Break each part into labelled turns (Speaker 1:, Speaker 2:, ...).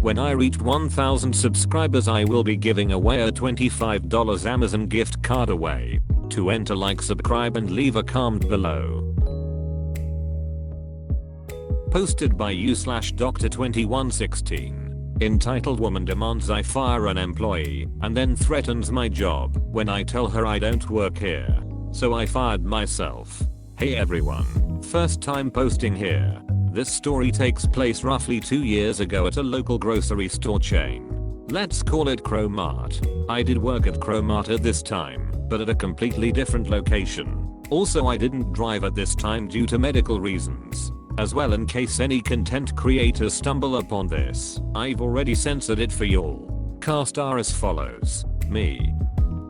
Speaker 1: When I reach 1000 subscribers I will be giving away a $25 Amazon gift card away. To enter, like, subscribe and leave a comment below. Posted by u/Dr2116. Entitled Woman Demands I Fire an Employee and then threatens my job when I tell her I don't work here. So I fired myself. Hey everyone. First time posting here. This story takes place roughly 2 years ago at a local grocery store chain. Let's call it Crowmart. I did work at Crowmart at this time, but at a completely different location. Also, I didn't drive at this time due to medical reasons. As well, in case any content creators stumble upon this, I've already censored it for y'all. Cast are as follows. Me.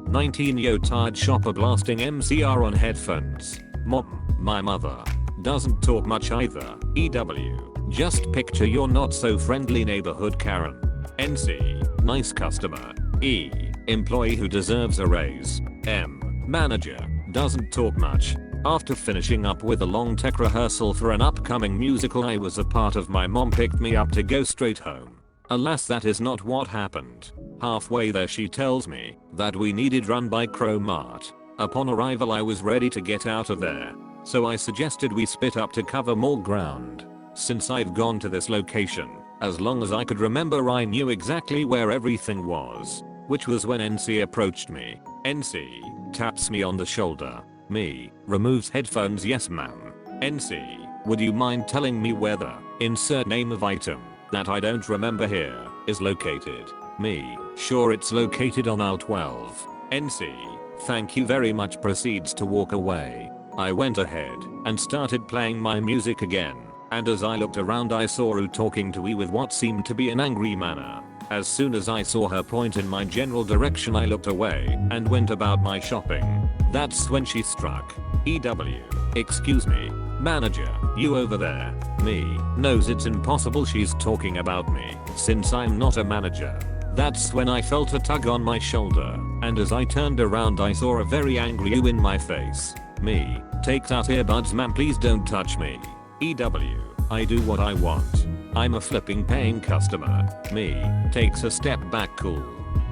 Speaker 1: 19-year tired shopper blasting MCR on headphones. Mom, my mother. Doesn't talk much either. EW. Just picture your not so friendly neighborhood Karen. NC. Nice customer. E. Employee who deserves a raise. M. Manager. Doesn't talk much. After finishing up with a long tech rehearsal for an upcoming musical I was a part of, my mom picked me up to go straight home. Alas, that is not what happened. Halfway there she tells me that we needed run by Crowmart. Upon arrival I was ready to get out of there, so I suggested we split up to cover more ground. Since I've gone to this location, as long as I could remember, I knew exactly where everything was, which was when NC approached me. NC taps me on the shoulder. Me removes headphones. Yes ma'am. NC, would you mind telling me where the insert name of item that I don't remember here is located? Me, sure, it's located on aisle 12. NC, thank you very much. Proceeds to walk away. I went ahead and started playing my music again, and as I looked around I saw Rue talking to E with what seemed to be an angry manner. As soon as I saw her point in my general direction I looked away and went about my shopping. That's when she struck. EW. Excuse me. Manager, you over there. Me. Knows it's impossible she's talking about me, since I'm not a manager. That's when I felt a tug on my shoulder, and as I turned around I saw a very angry you in my face. Me. Take that earbuds ma'am, please don't touch me. EW. I do what I want. I'm a flipping paying customer. Me. Takes a step back. Cool.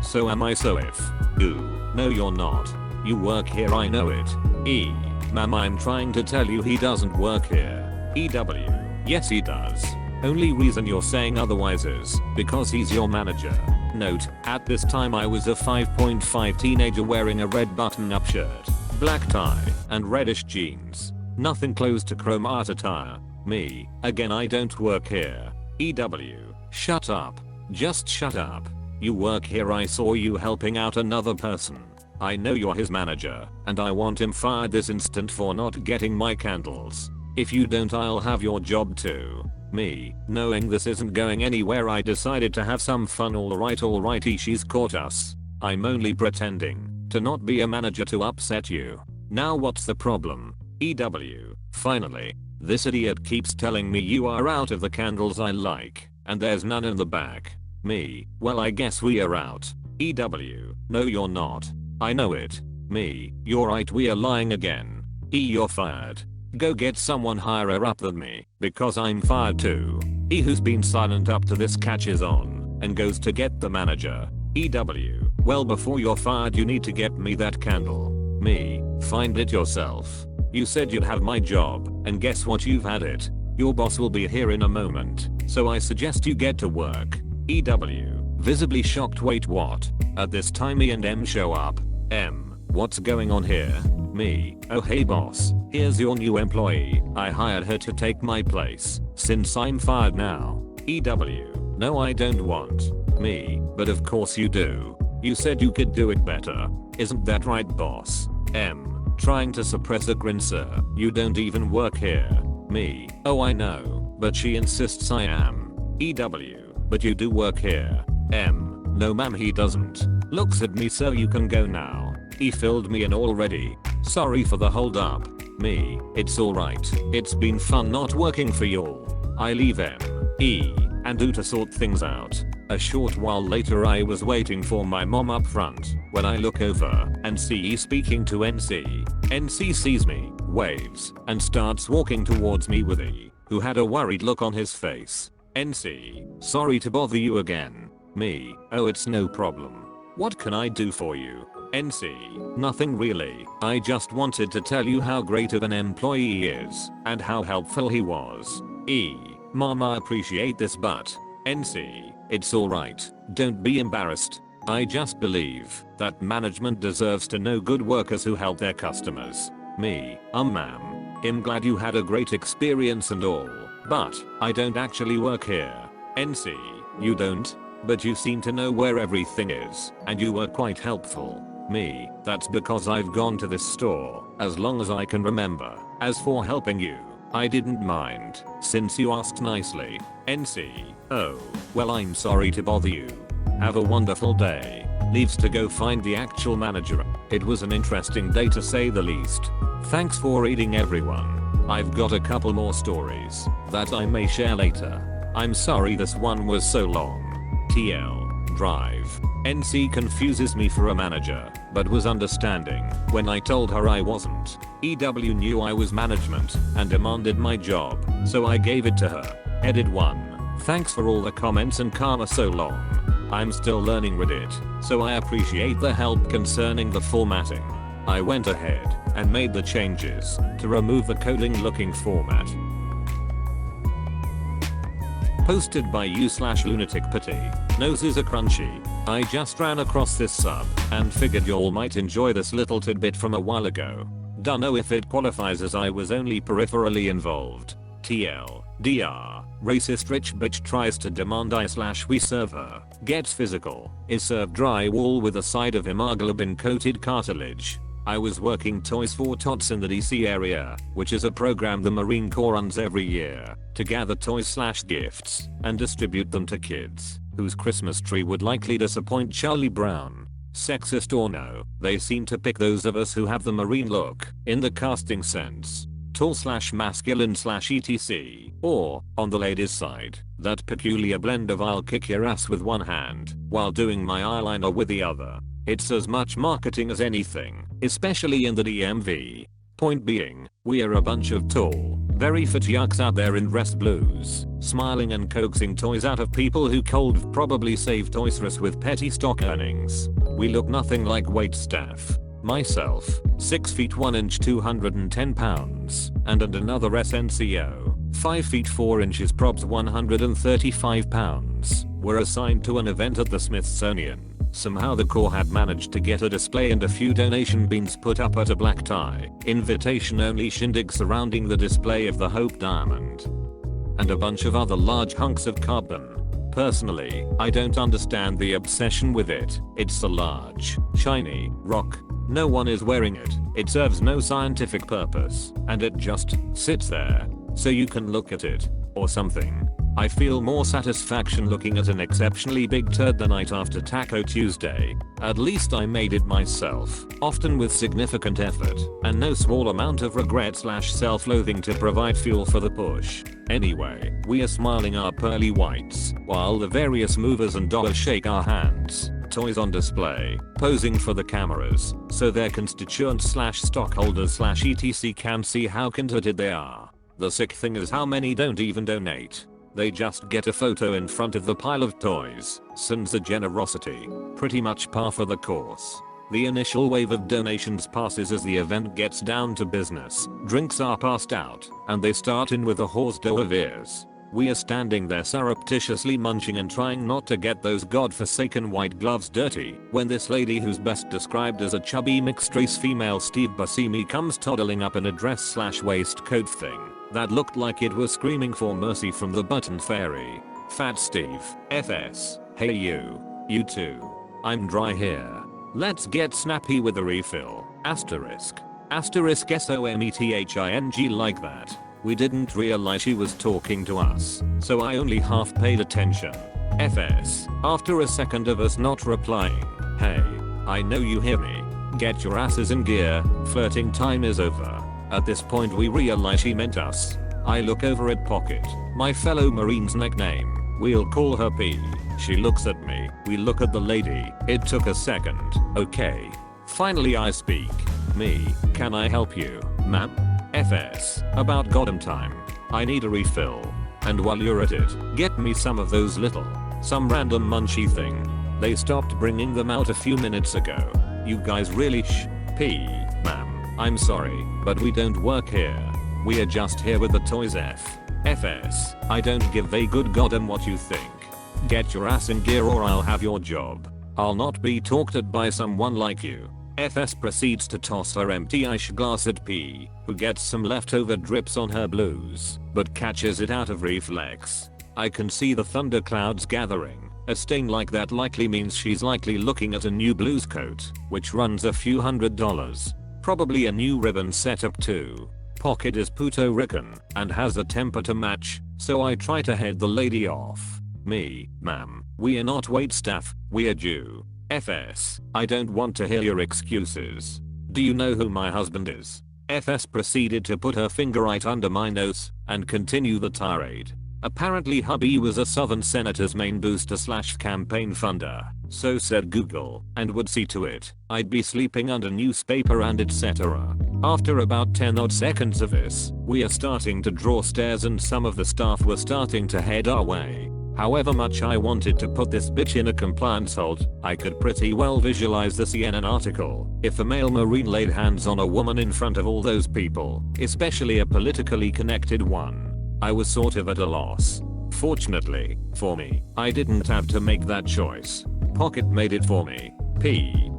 Speaker 1: So am I. So if. Ooh. No you're not. You work here, I know it. E. Ma'am, I'm trying to tell you he doesn't work here. EW. Yes he does. Only reason you're saying otherwise is because he's your manager. Note, at this time I was a 5.5 teenager wearing a red button-up shirt, black tie, and reddish jeans. Nothing close to Crowmart attire. Me. Again, I don't work here. EW. Shut up. Just shut up. You work here. I saw you helping out another person. I know you're his manager, and I want him fired this instant for not getting my candles. If you don't I'll have your job too. Me. Knowing this isn't going anywhere I decided to have some fun. Alrighty, she's caught us. I'm only pretending to not be a manager to upset you. Now what's the problem? EW. Finally. This idiot keeps telling me you are out of the candles I like, and there's none in the back. Me. Well, I guess we are out. EW. No you're not. I know it. Me. You're right, we are lying again. E. You're fired. Go get someone higher up than me, because I'm fired too. E. Who's been silent up to this catches on and goes to get the manager. EW. Well, before you're fired you need to get me that candle. Me. Find it yourself. You said you'd have my job, and guess what, you've had it. Your boss will be here in a moment, so I suggest you get to work. EW. Visibly shocked. Wait, what? At this time E and M show up. M. What's going on here? Me. Oh hey boss, here's your new employee. I hired her to take my place, since I'm fired now. EW. No I don't want. Me. But of course you do. You said you could do it better. Isn't that right boss? M. Trying to suppress a grin. Sir, you don't even work here. Me. Oh I know, but she insists I am. EW. But you do work here. M. No ma'am he doesn't. Looks at me. So you can go now. He filled me in already. Sorry for the hold up. Me. It's alright. It's been fun not working for y'all. I leave M. E. and do to sort things out. A short while later I was waiting for my mom up front when I look over and see E speaking to NC. NC sees me, waves, and starts walking towards me with E, who had a worried look on his face. NC. Sorry to bother you again. Me. Oh, it's no problem. What can I do for you? NC. Nothing really. I just wanted to tell you how great of an employee he is and how helpful he was. Mom, I appreciate this, but NC. It's alright. Don't be embarrassed. I just believe that management deserves to know good workers who help their customers. Me. Ma'am. I'm glad you had a great experience and all, but I don't actually work here. NC. You don't? But you seem to know where everything is, and you were quite helpful. Me. That's because I've gone to this store as long as I can remember. As for helping you, I didn't mind, since you asked nicely. NC. Oh, well, I'm sorry to bother you. Have a wonderful day. Leaves to go find the actual manager. It was an interesting day to say the least. Thanks for reading, everyone. I've got a couple more stories that I may share later. I'm sorry this one was so long. TL. Drive. NC confuses me for a manager, but was understanding when I told her I wasn't. EW knew I was management and demanded my job, so I gave it to her. Edit 1. Thanks for all the comments and karma so long. I'm still learning Reddit, so I appreciate the help concerning the formatting. I went ahead and made the changes to remove the coding looking format. Posted by u/lunaticpatty. Noses are crunchy. I just ran across this sub and figured y'all might enjoy this little tidbit from a while ago. Dunno if it qualifies as I was only peripherally involved. TL. DR. Racist rich bitch tries to demand I/we serve her. Gets physical. Is served drywall with a side of hemoglobin coated cartilage. I was working Toys for Tots in the DC area, which is a program the Marine Corps runs every year to gather toys/gifts and distribute them to kids whose Christmas tree would likely disappoint Charlie Brown. Sexist or no, they seem to pick those of us who have the Marine look in the casting sense. Tall/masculine/etc. Or, on the ladies' side, that peculiar blend of I'll kick your ass with one hand while doing my eyeliner with the other. It's as much marketing as anything, especially in the DMV. Point being, we are a bunch of tall, very fit yucks out there in dress blues, smiling and coaxing toys out of people who cold probably save Toys R Us with petty stock earnings. We look nothing like waitstaff. Myself, 6 feet 1 inch 210 pounds, and another SNCO, 5 feet 4 inches props 135 pounds, were assigned to an event at the Smithsonian. Somehow the Corps had managed to get a display and a few donation beans put up at a black tie, invitation only shindig surrounding the display of the Hope Diamond. And a bunch of other large hunks of carbon. Personally, I don't understand the obsession with it. It's a large, shiny rock. No one is wearing it. It serves no scientific purpose, and it just sits there so you can look at it or something. I feel more satisfaction looking at an exceptionally big turd the night after Taco Tuesday. At least I made it myself, often with significant effort, and no small amount of regret/self-loathing to provide fuel for the push. Anyway, we are smiling our pearly whites, while the various movers and dollars shake our hands. Toys on display, posing for the cameras, so their constituents/stockholders/etc can see how converted they are. The sick thing is how many don't even donate. They just get a photo in front of the pile of toys. Sends the generosity. Pretty much par for the course. The initial wave of donations passes as the event gets down to business. Drinks are passed out, and they start in with a horse dough of ears. We are standing there surreptitiously munching and trying not to get those godforsaken white gloves dirty when this lady, who's best described as a chubby mixed-race female Steve Buscemi, comes toddling up in a dress/waistcoat thing that looked like it was screaming for mercy from the Button Fairy. Fat Steve, FS, hey you too. I'm dry here. Let's get snappy with a refill. Asterisk. Asterisk SOMETHING like that. We didn't realize she was talking to us, so I only half paid attention. FS. After a second of us not replying. Hey, I know you hear me. Get your asses in gear, flirting time is over. At this point we realize she meant us. I look over at Pocket, my fellow Marine's nickname. We'll call her P. She looks at me. We look at the lady. It took a second. Okay. Finally I speak. Me. Can I help you, ma'am? FS. About goddamn time. I need a refill. And while you're at it, get me some of those some random munchie thing. They stopped bringing them out a few minutes ago. You guys really ma'am, I'm sorry, but we don't work here. We are just here with the toys FS. I don't give a good goddamn what you think. Get your ass in gear or I'll have your job. I'll not be talked at by someone like you. FS proceeds to toss her empty ice glass at P, who gets some leftover drips on her blues, but catches it out of reflex. I can see the thunderclouds gathering. A stain like that likely means she's likely looking at a new blues coat, which runs a few $100s. Probably a new ribbon setup too. Pocket is Puerto Rican and has a temper to match, so I try to head the lady off. Me, ma'am, we are not wait staff, we are Jew. FS, I don't want to hear your excuses. Do you know who my husband is? FS proceeded to put her finger right under my nose and continue the tirade. Apparently hubby was a Southern senator's main booster / campaign funder, so said Google, and would see to it I'd be sleeping under newspaper and etc. After about 10 odd seconds of this, we are starting to draw stairs and some of the staff were starting to head our way. However much I wanted to put this bitch in a compliance hold, I could pretty well visualize the CNN article. If a male Marine laid hands on a woman in front of all those people, especially a politically connected one, I was sort of at a loss. Fortunately, for me, I didn't have to make that choice. Pocket made it for me.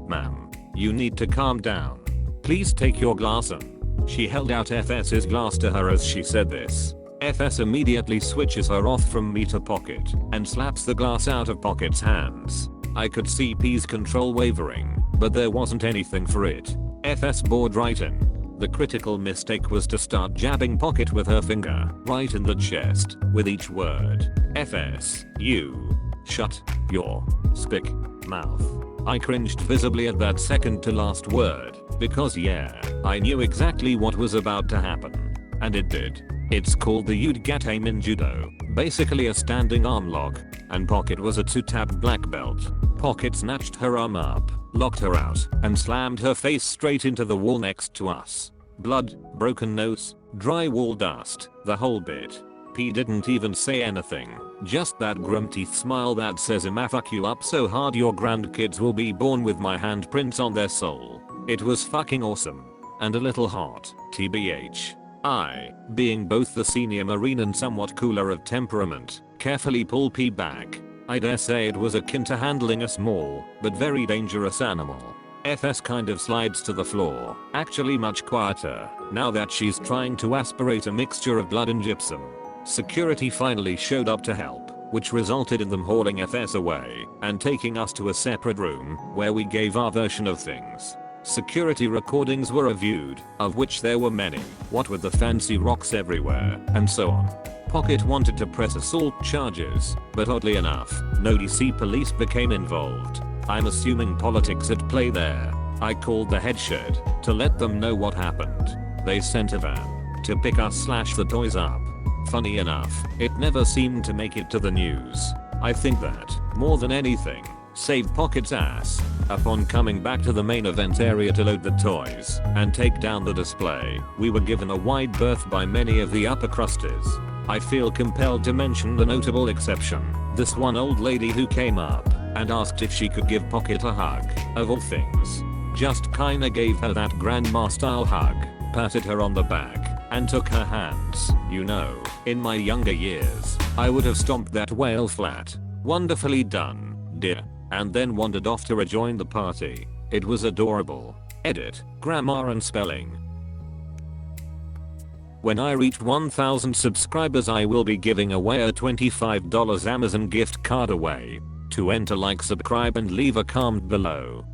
Speaker 1: Ma'am, you need to calm down. Please take your glass and she held out FS's glass to her as she said this. FS immediately switches her off from me to Pocket and slaps the glass out of Pocket's hands. I could see P's control wavering, but there wasn't anything for it. FS bored right in. The critical mistake was to start jabbing Pocket with her finger right in the chest with each word. FS, you shut your spick mouth. I cringed visibly at that second to last word because yeah, I knew exactly what was about to happen. And it did. It's called the Udgatame in Judo, basically a standing arm lock, and Pocket was a 2-tap black belt. Pocket snatched her arm up, locked her out, and slammed her face straight into the wall next to us. Blood, broken nose, drywall dust, the whole bit. P didn't even say anything, just that grim teeth smile that says I'ma fuck you up so hard your grandkids will be born with my handprints on their soul. It was fucking awesome. And a little hot, TBH. I, being both the senior Marine and somewhat cooler of temperament, carefully pull P back. I dare say it was akin to handling a small, but very dangerous animal. FS kind of slides to the floor, actually much quieter, now that she's trying to aspirate a mixture of blood and gypsum. Security finally showed up to help, which resulted in them hauling FS away and taking us to a separate room where we gave our version of things. Security recordings were reviewed, of which there were many, what with the fancy rocks everywhere, and so on. Pocket wanted to press assault charges, but oddly enough, no DC police became involved. I'm assuming politics at play there. I called the head shed to let them know what happened. They sent a van to pick us / the toys up. Funny enough, it never seemed to make it to the news. I think that, more than anything, saved Pocket's ass. Upon coming back to the main event area to load the toys and take down the display, we were given a wide berth by many of the upper crusties. I feel compelled to mention the notable exception, this one old lady who came up and asked if she could give Pocket a hug, of all things. Just kinda gave her that grandma style hug, patted her on the back, and took her hands. You know, in my younger years, I would have stomped that whale flat. Wonderfully done, dear. And then wandered off to rejoin the party. It was adorable. Edit, grammar and spelling. When I reach 1,000 subscribers I will be giving away a $25 Amazon gift card away. To enter, like, subscribe and leave a comment below.